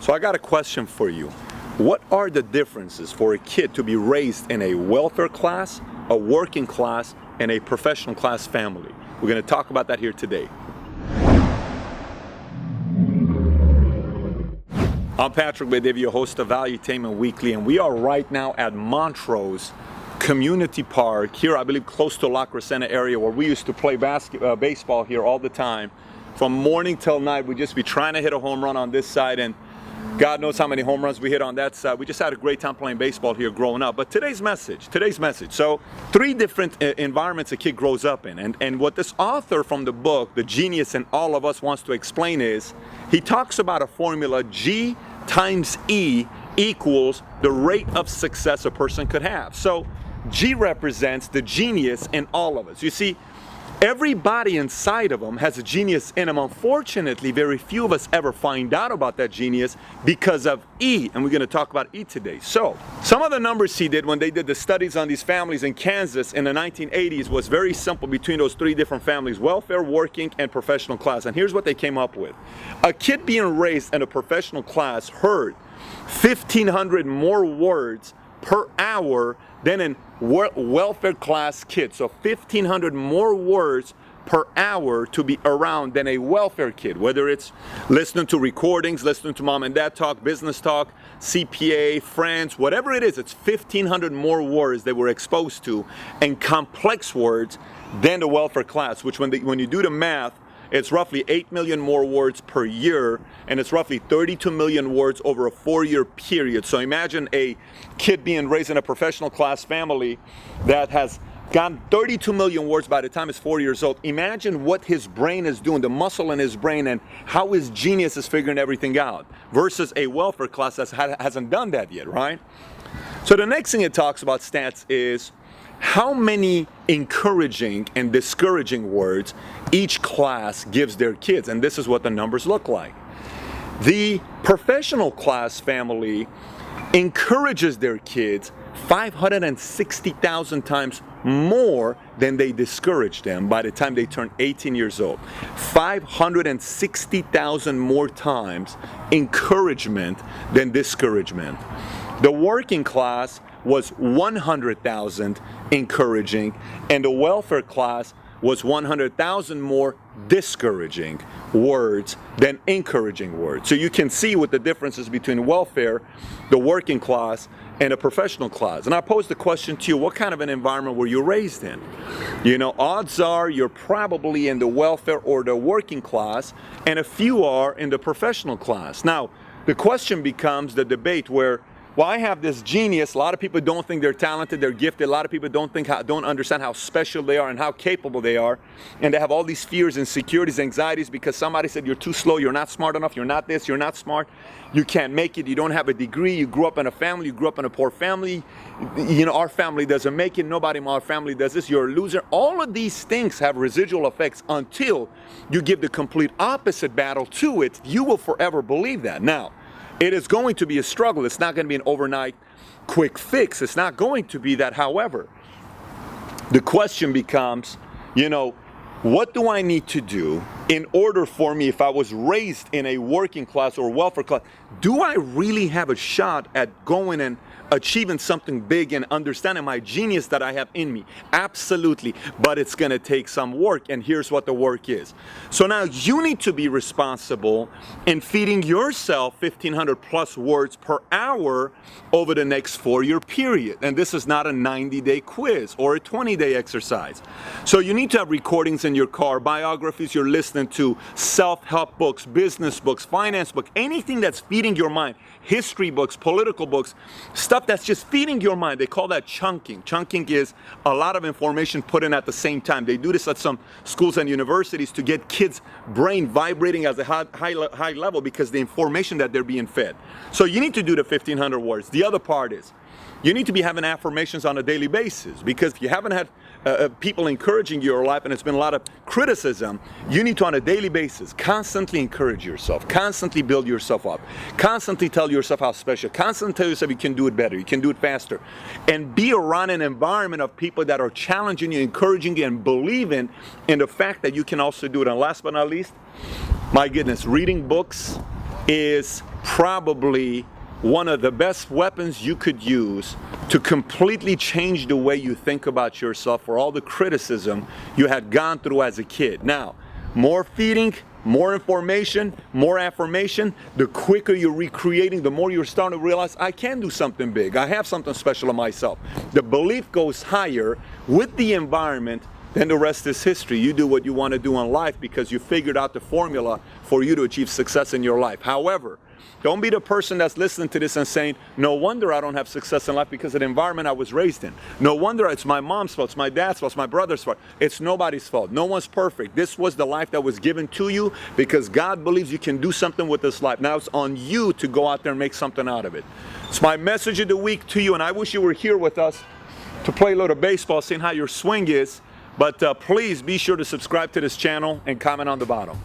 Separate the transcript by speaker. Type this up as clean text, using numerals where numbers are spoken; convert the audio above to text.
Speaker 1: So I got a question for you. What are the differences for a kid to be raised in a welfare class, a working class, and a professional class family? We're going to talk about that here today. I'm Patrick David, your host of Valuetainment Weekly, and we are right now at Montrose Community Park here, I believe close to La Crescenta area, where we used to play baseball here all the time. From morning till night, we'd just be trying to hit a home run on this side, and God knows how many home runs we hit on that side. We just had a great time playing baseball here growing up. But today's message. So 3 different environments a kid grows up in. And what this author from the book, The Genius in All of Us, wants to explain is, he talks about a formula, G times E equals the rate of success a person could have. So G represents the genius in all of us. You see, everybody inside of them has a genius in them. Unfortunately, very few of us ever find out about that genius because of E, and we're going to talk about E today. So, some of the numbers he did when they did the studies on these families in Kansas in the 1980s was very simple between those 3 different families: welfare, working, and professional class. And here's what they came up with. A kid being raised in a professional class heard 1,500 more words per hour than in welfare class kids. So 1,500 more words per hour to be around than a welfare kid, whether it's listening to recordings, listening to mom and dad talk, business talk, CPA, friends, whatever it is, it's 1,500 more words they were exposed to, and complex words, than the welfare class, which when you do the math, it's roughly 8 million more words per year, and it's roughly 32 million words over a 4-year period. So imagine a kid being raised in a professional class family that has gotten 32 million words by the time he's 4 years old. Imagine what his brain is doing, the muscle in his brain, and how his genius is figuring everything out, versus a welfare class that hasn't done that yet, right? So the next thing it talks about stats is how many encouraging and discouraging words each class gives their kids, and this is what the numbers look like. The professional class family encourages their kids 560,000 times more than they discourage them by the time they turn 18 years old. 560,000 more times encouragement than discouragement. The working class was 100,000 encouraging, and the welfare class was 100,000 more discouraging words than encouraging words. So you can see what the differences between welfare, the working class, and a professional class. And I pose the question to you, what kind of an environment were you raised in? You know, odds are you're probably in the welfare or the working class, and a few are in the professional class. Now, the question becomes the debate where, well, I have this genius. A lot of people don't think they're talented, they're gifted. A lot of people don't understand how special they are and how capable they are. And they have all these fears, insecurities, anxieties because somebody said you're too slow, you're not smart enough, you're not this, you're not smart, you can't make it, you don't have a degree, you grew up in a family, you grew up in a poor family, you know, our family doesn't make it, nobody in our family does this, you're a loser. All of these things have residual effects until you give the complete opposite battle to it. You will forever believe that. Now, it is going to be a struggle. It's not going to be an overnight quick fix. It's not going to be that. However, the question becomes, you know, what do I need to do in order for me, if I was raised in a working class or welfare class, do I really have a shot at going and achieving something big and understanding my genius that I have in me? Absolutely, but it's going to take some work, and here's what the work is. So now you need to be responsible in feeding yourself 1,500 plus words per hour over the next 4-year period, and this is not a 90-day quiz or a 20-day exercise. So you need to have recordings in your car, biographies you're listening to, self-help books, business books, finance books, anything that's feeding your mind, history books, political books, stuff that's just feeding your mind. They call that chunking. Chunking is a lot of information put in at the same time. They do this at some schools and universities to get kids' brain vibrating at a high level because the information that they're being fed. So you need to do the 1,500 words. The other part is you need to be having affirmations on a daily basis, because if you haven't had people encouraging your life and it's been a lot of criticism, you need to on a daily basis constantly encourage yourself, constantly build yourself up, constantly tell yourself how special, constantly tell yourself you can do it better, you can do it faster, and be around an environment of people that are challenging you, encouraging you, and believing in the fact that you can also do it. And last but not least, my goodness, reading books is probably one of the best weapons you could use to completely change the way you think about yourself for all the criticism you had gone through as a kid. Now, more feeding, more information, more affirmation, the quicker you're recreating, the more you're starting to realize, I can do something big. I have something special in myself. The belief goes higher with the environment, then the rest is history. You do what you want to do in life because you figured out the formula for you to achieve success in your life. However, don't be the person that's listening to this and saying, no wonder I don't have success in life because of the environment I was raised in. No wonder it's my mom's fault, it's my dad's fault, it's my brother's fault. It's nobody's fault. No one's perfect. This was the life that was given to you because God believes you can do something with this life. Now it's on you to go out there and make something out of it. It's my message of the week to you, and I wish you were here with us to play a little baseball, seeing how your swing is. But please be sure to subscribe to this channel and comment on the bottom.